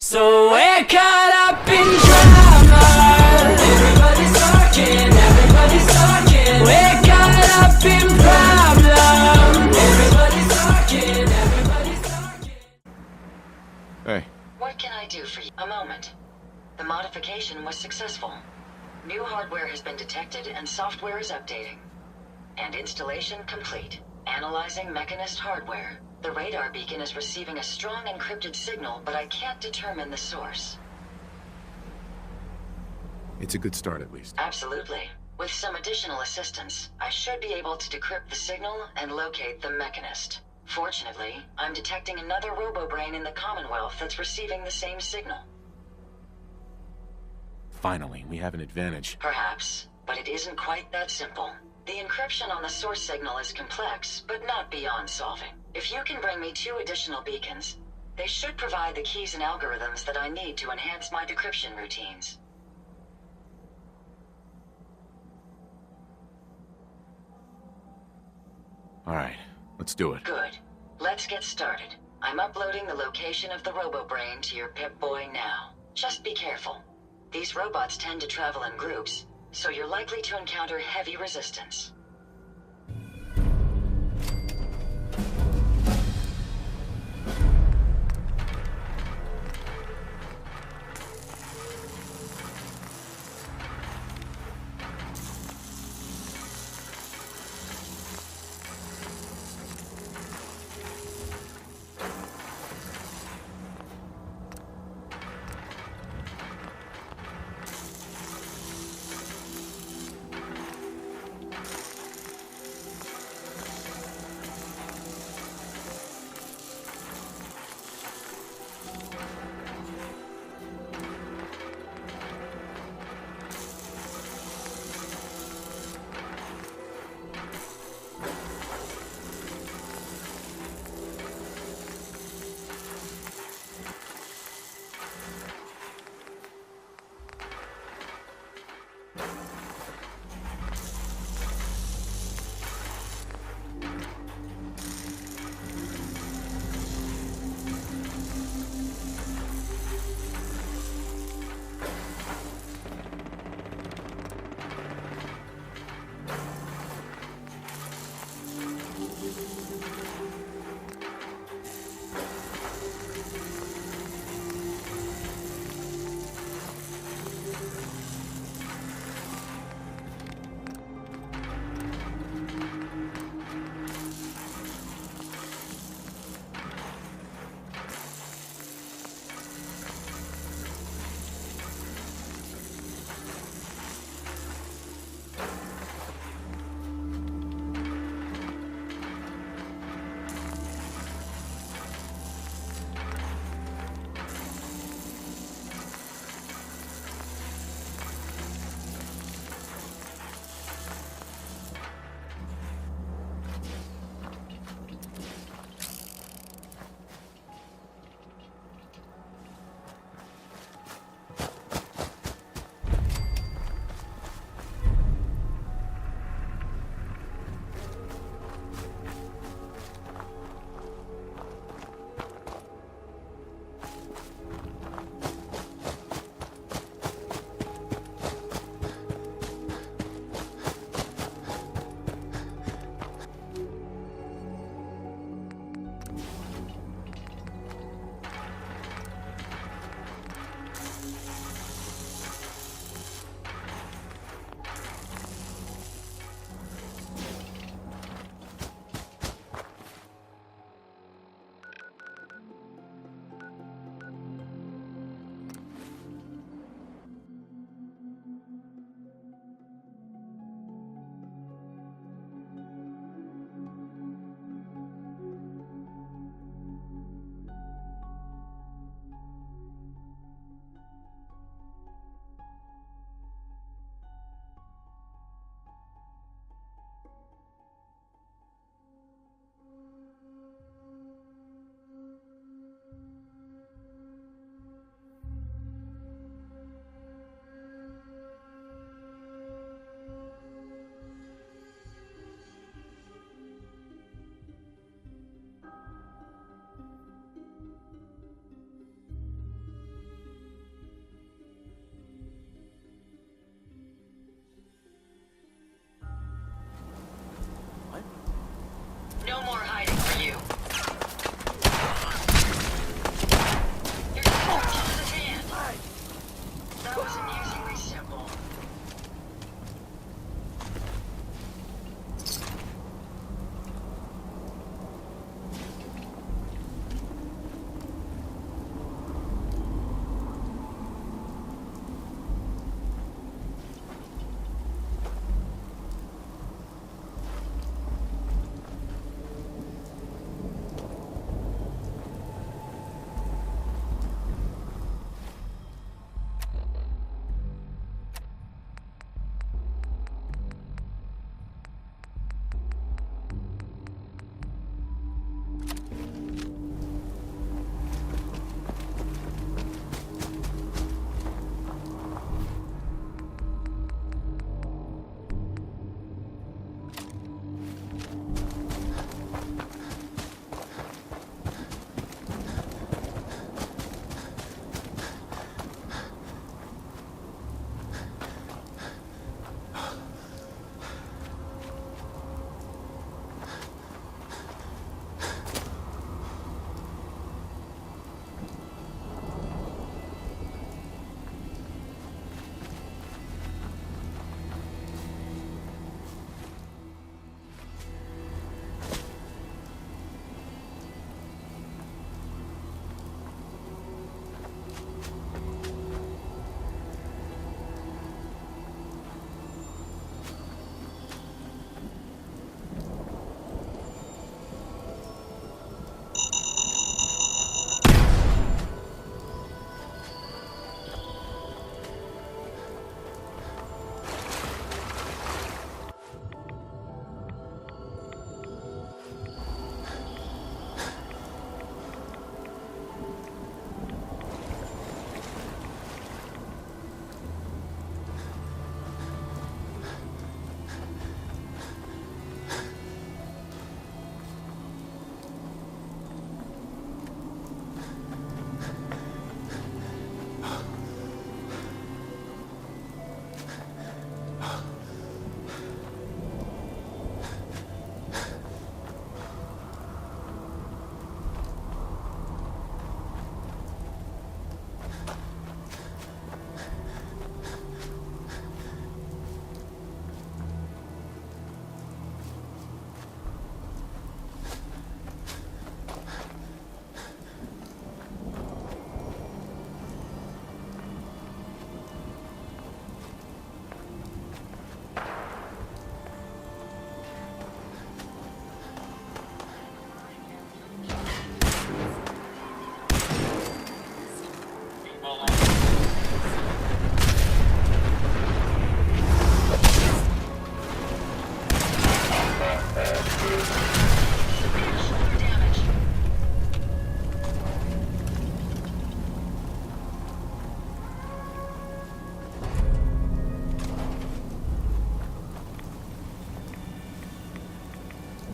So we're caught up in drama. Everybody's talking, everybody's talking. We're caught up in problem. Everybody's talking, everybody's talking. Hey. What can I do for you? A moment. The modification was successful. New hardware has been detected and software is updating. And installation complete. Analyzing Mechanist hardware. The radar beacon is receiving a strong encrypted signal, but I can't determine the source. It's a good start, at least. Absolutely. With some additional assistance, I should be able to decrypt the signal and locate the Mechanist. Fortunately, I'm detecting another robo-brain in the Commonwealth that's receiving the same signal. Finally, we have an advantage. Perhaps, but it isn't quite that simple. The encryption on the source signal is complex, but not beyond solving. If you can bring me 2 additional beacons, they should provide the keys and algorithms that I need to enhance my decryption routines. Alright, let's do it. Good. Let's get started. I'm uploading the location of the robo-brain to your Pip-Boy now. Just be careful. These robots tend to travel in groups, so you're likely to encounter heavy resistance.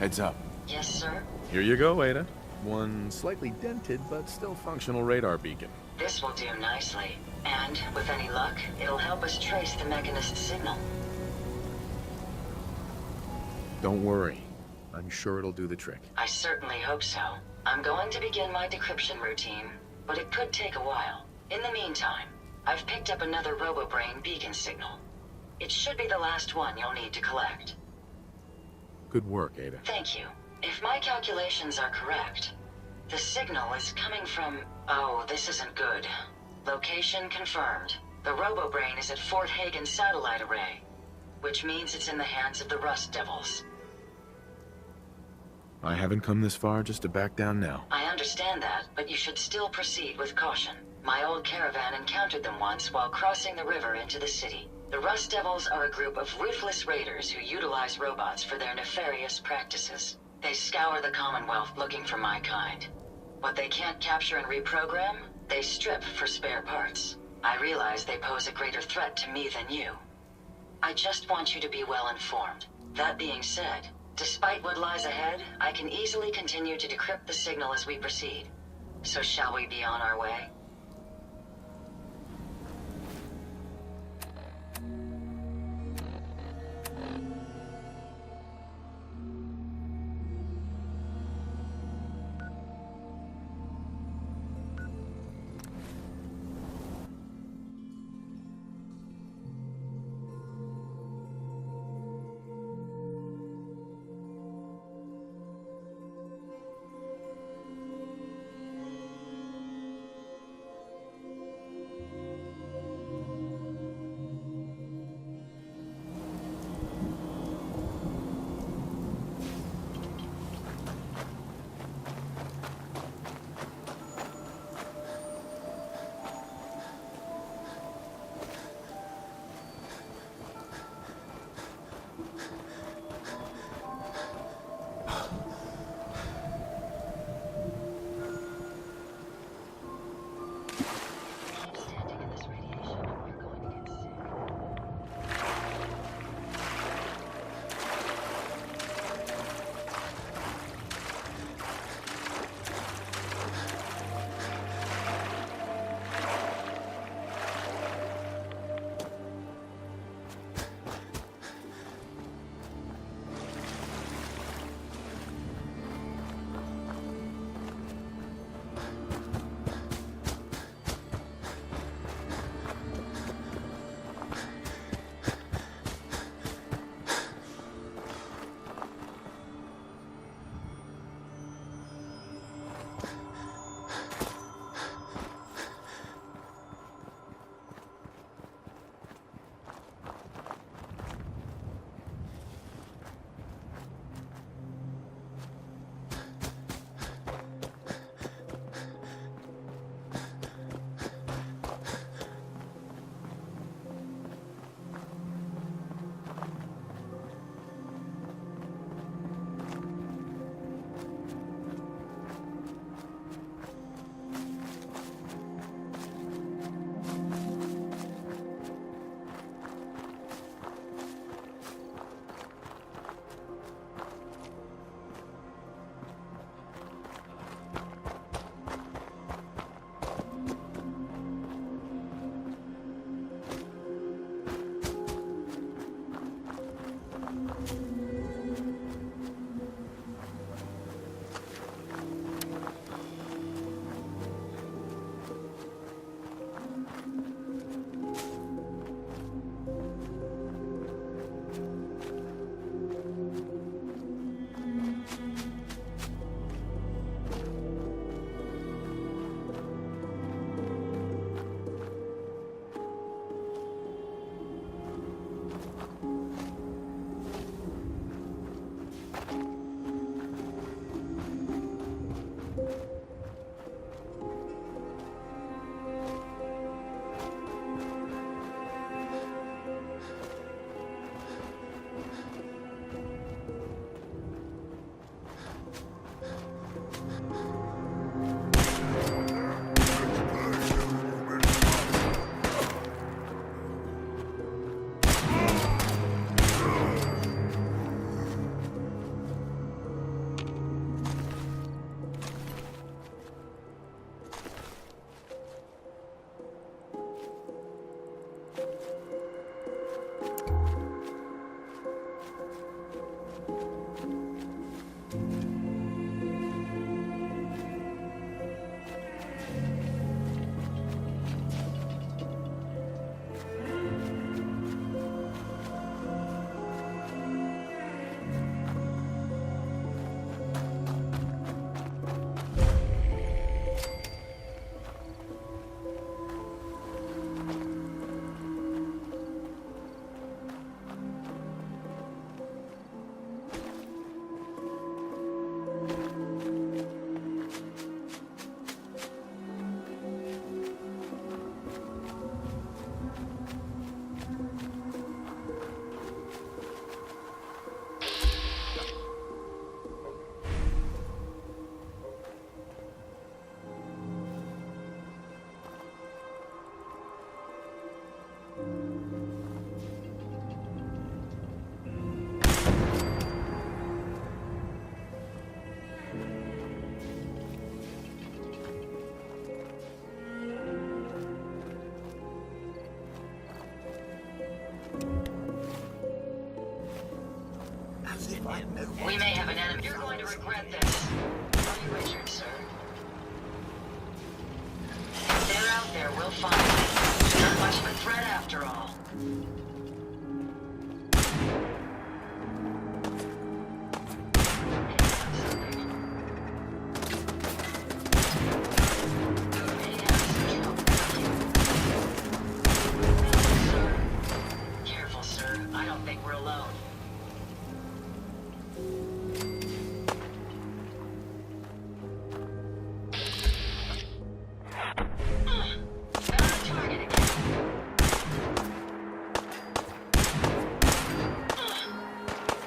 Heads up. Yes, sir? Here you go, Ada. One slightly dented but still functional radar beacon. This will do nicely. And, with any luck, it'll help us trace the Mechanist signal. Don't worry. I'm sure it'll do the trick. I certainly hope so. I'm going to begin my decryption routine, but it could take a while. In the meantime, I've picked up another RoboBrain beacon signal. It should be the last one you'll need to collect. Good work, Ada. Thank you. If my calculations are correct, the signal is coming from... Oh, this isn't good. Location confirmed. The RoboBrain is at Fort Hagen Satellite Array, which means it's in the hands of the Rust Devils. I haven't come this far just to back down now. I understand that, but you should still proceed with caution. My old caravan encountered them once while crossing the river into the city. The Rust Devils are a group of ruthless raiders who utilize robots for their nefarious practices. They scour the Commonwealth looking for my kind. What they can't capture and reprogram, they strip for spare parts. I realize they pose a greater threat to me than you. I just want you to be well informed. That being said, despite what lies ahead, I can easily continue to decrypt the signal as we proceed. So shall we be on our way? We may have an enemy. You're going to regret this. Are you Richard, sir? If they're out there, we'll find them. Not much of a threat after all. Careful, sir. I don't think we're alone.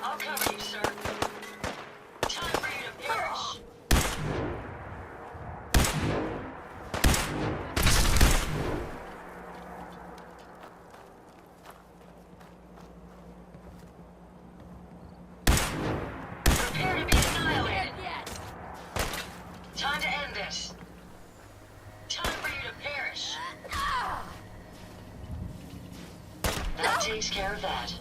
I'll cover you, sir. Time for you to perish. Prepare to be annihilated. Time to end this. Time for you to perish. That takes care of that.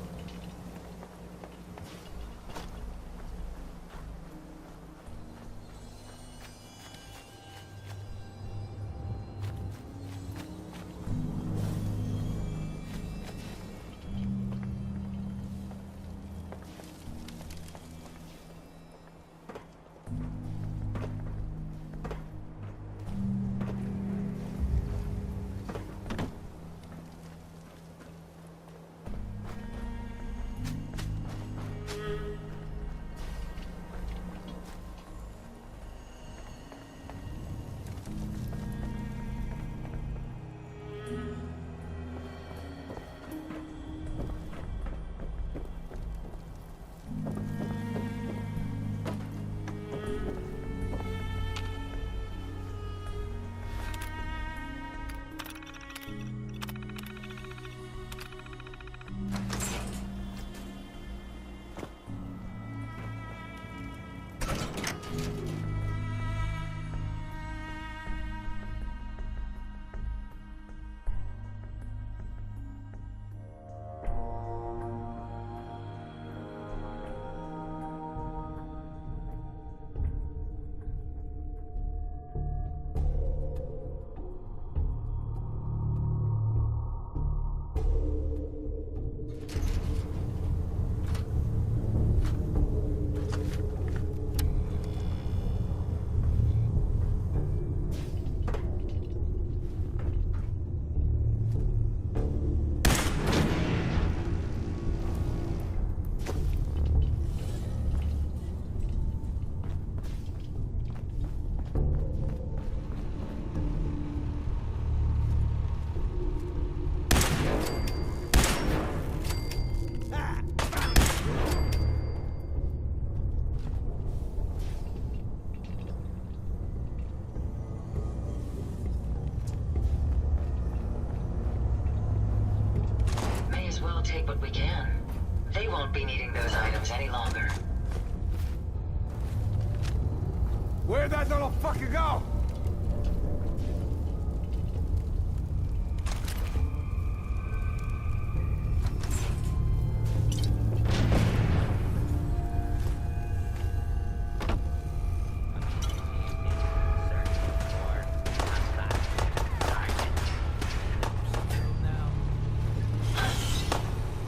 Take what we can. They won't be needing those items any longer. Where'd that little fucker go?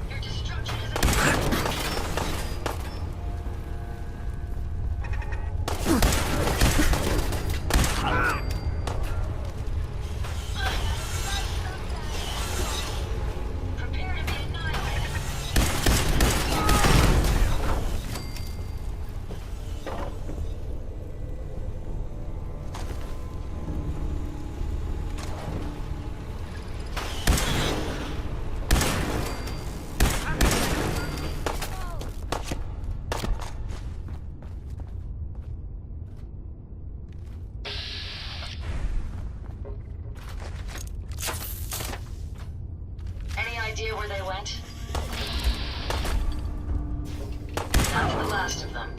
Your destruction is ahead. Prepare to be annihilated. Any idea where they went? Not for the last of them.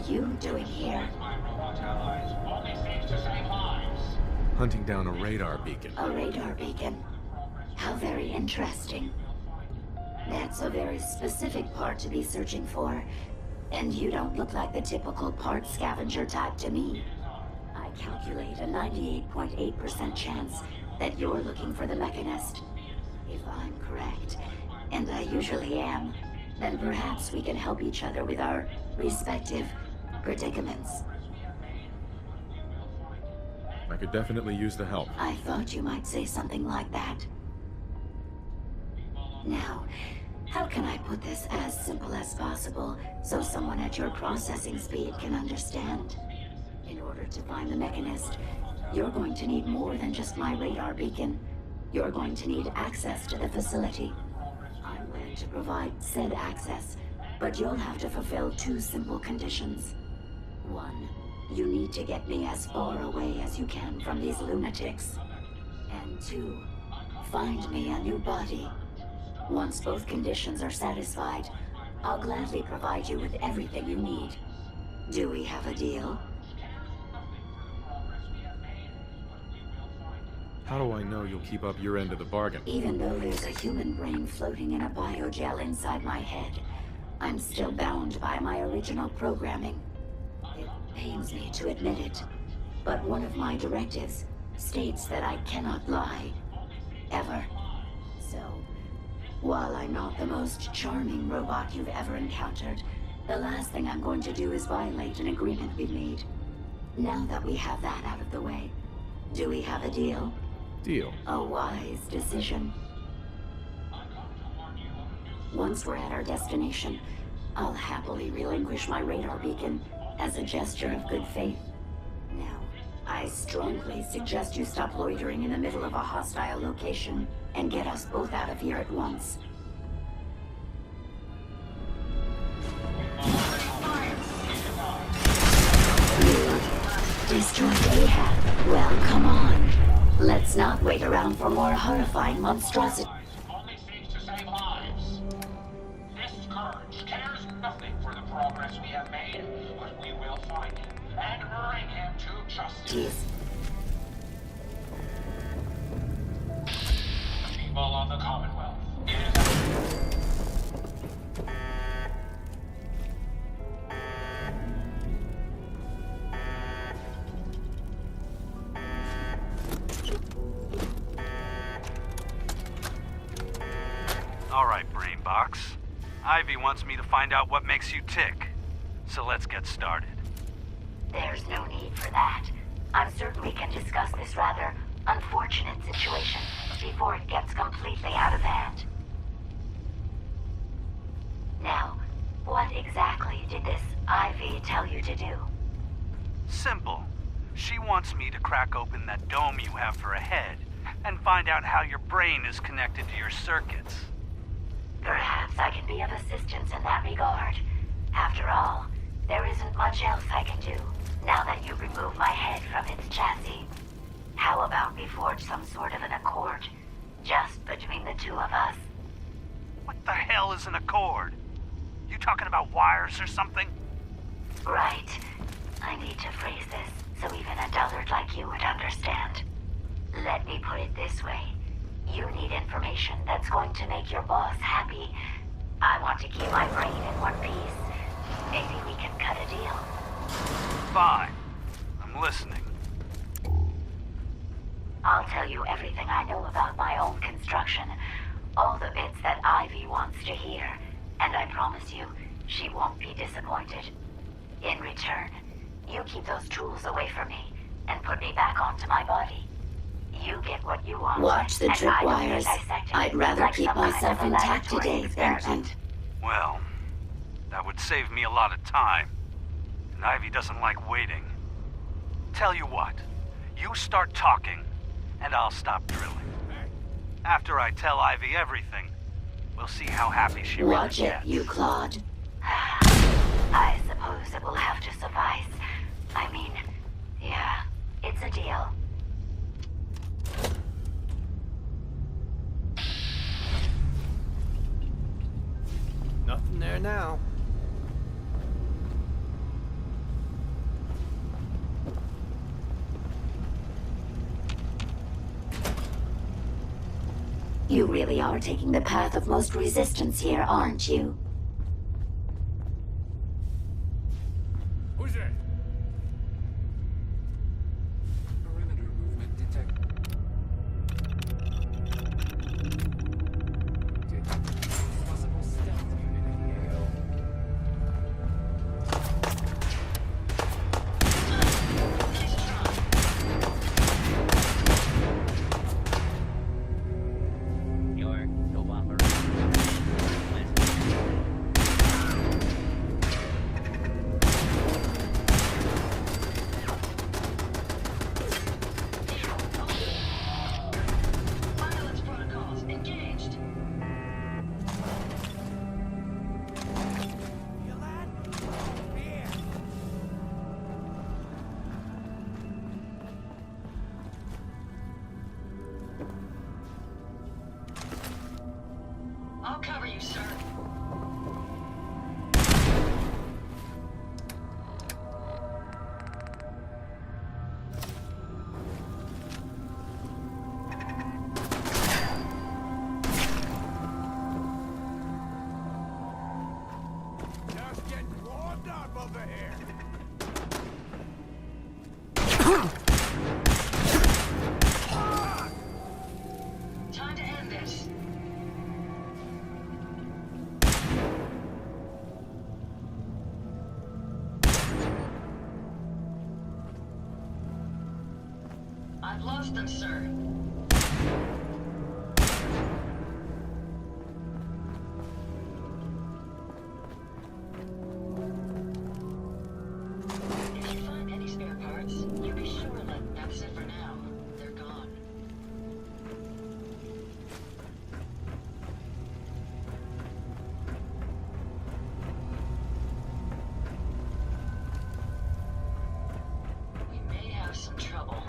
you doing here? Hunting down a radar beacon. A radar beacon? How very interesting. That's a very specific part to be searching for. And you don't look like the typical part scavenger type to me. I calculate a 98.8% chance that you're looking for the Mechanist. If I'm correct, and I usually am, then perhaps we can help each other with our respective predicaments. I could definitely use the help. I thought you might say something like that. Now, how can I put this as simple as possible so someone at your processing speed can understand? In order to find the Mechanist, you're going to need more than just my radar beacon. You're going to need access to the facility. I'm willing to provide said access, but you'll have to fulfill two simple conditions. One, you need to get me as far away as you can from these lunatics. And two, find me a new body. Once both conditions are satisfied, I'll gladly provide you with everything you need. Do we have a deal? How do I know you'll keep up your end of the bargain? Even though there's a human brain floating in a biogel inside my head, I'm still bound by my original programming. It pains me to admit it, but one of my directives states that I cannot lie. Ever. So, while I'm not the most charming robot you've ever encountered, the last thing I'm going to do is violate an agreement we made. Now that we have that out of the way, do we have a deal? Deal. A wise decision. Once we're at our destination, I'll happily relinquish my radar beacon as a gesture of good faith. Now, I strongly suggest you stop loitering in the middle of a hostile location and get us both out of here at once. You destroyed Ahab. Well, come on. Let's not wait around for more horrifying monstrosity. Only seeks to save lives. This scourge cares nothing for the progress we have made, but we will find him and bring him to justice. People of the Commonwealth, it is All right, Brainbox. Ivy wants me to find out what makes you tick. So let's get started. There's no need for that. I'm certain we can discuss this rather unfortunate situation before it gets completely out of hand. Now, what exactly did this Ivy tell you to do? Simple. She wants me to crack open that dome you have for a head and find out how your brain is connected to your circuits. Perhaps I can be of assistance in that regard. After all, there isn't much else I can do now that you've removed my head from its chassis. How about we forge some sort of an accord, just between the two of us? What the hell is an accord? You talking about wires or something? Right. I need to phrase this so even a dullard like you would understand. Let me put it this way. You need information that's going to make your boss happy. I want to keep my brain in one piece. Maybe we can cut a deal. Fine. I'm listening. I'll tell you everything I know about my own construction. All the bits that Ivy wants to hear. And I promise you, she won't be disappointed. In return, you keep those tools away from me and put me back onto my body. You get what you want. Watch the tripwires. I'd rather keep myself intact today, thank you. Well, that would save me a lot of time. And Ivy doesn't like waiting. Tell you what, you start talking, and I'll stop drilling. After I tell Ivy everything, we'll see how happy she really Watch gets. it, you Claude. I suppose it will have to suffice. I mean, yeah, it's a deal. Nothing there now. You really are taking the path of most resistance here, aren't you? Who's it? Perimeter movement detected. Possible stealth unit in the AO. Your cooperation. Violence protocols engaged. I'll cover you, sir. Just getting warmed up over here. Time to end this. I've lost them, sir. If you find any spare parts, you be sure that that's it for now. They're gone. We may have some trouble.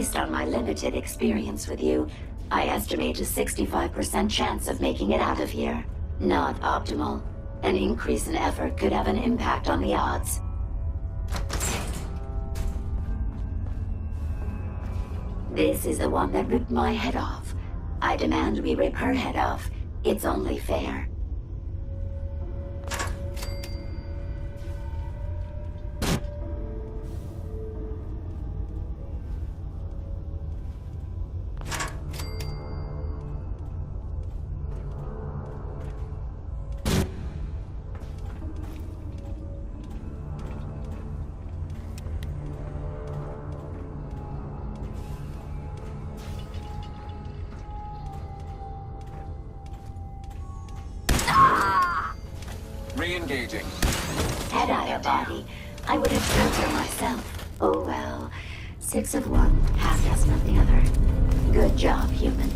Based on my limited experience with you, I estimate a 65% chance of making it out of here. Not optimal. An increase in effort could have an impact on the odds. This is the one that ripped my head off. I demand we rip her head off. It's only fair. Re-engaging. Had I a body, I would have killed her myself. Oh well. 6 of one, half dozen of the other. Good job, human.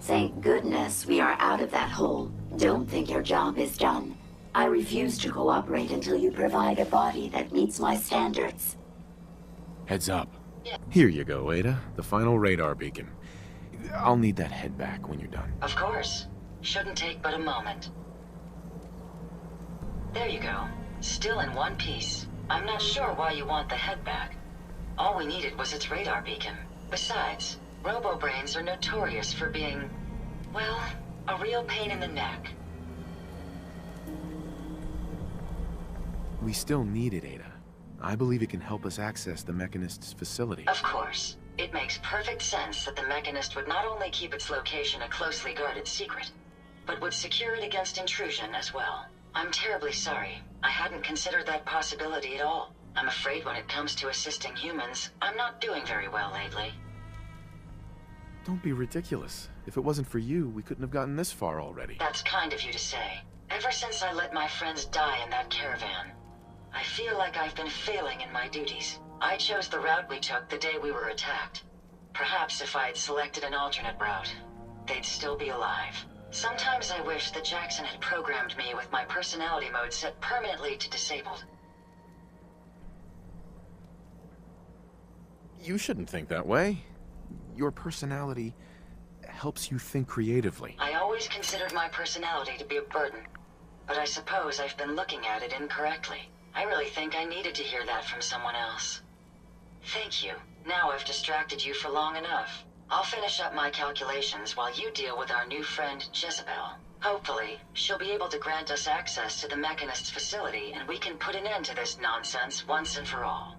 Thank goodness we are out of that hole. Don't think your job is done. I refuse to cooperate until you provide a body that meets my standards. Heads up. Here you go, Ada. The final radar beacon. I'll need that head back when you're done. Of course. Shouldn't take but a moment. There you go. Still in one piece. I'm not sure why you want the head back. All we needed was its radar beacon. Besides, robo-brains are notorious for being, well, a real pain in the neck. We still need it, Ada. I believe it can help us access the Mechanist's facility. Of course. It makes perfect sense that the Mechanist would not only keep its location a closely guarded secret, but would secure it against intrusion as well. I'm terribly sorry. I hadn't considered that possibility at all. I'm afraid when it comes to assisting humans, I'm not doing very well lately. Don't be ridiculous. If it wasn't for you, we couldn't have gotten this far already. That's kind of you to say. Ever since I let my friends die in that caravan, I feel like I've been failing in my duties. I chose the route we took the day we were attacked. Perhaps if I had selected an alternate route, they'd still be alive. Sometimes I wish that Jackson had programmed me with my personality mode set permanently to disabled. You shouldn't think that way. Your personality helps you think creatively. I always considered my personality to be a burden, but I suppose I've been looking at it incorrectly. I really think I needed to hear that from someone else. Thank you. Now I've distracted you for long enough. I'll finish up my calculations while you deal with our new friend, Jezebel. Hopefully, she'll be able to grant us access to the Mechanist's facility and we can put an end to this nonsense once and for all.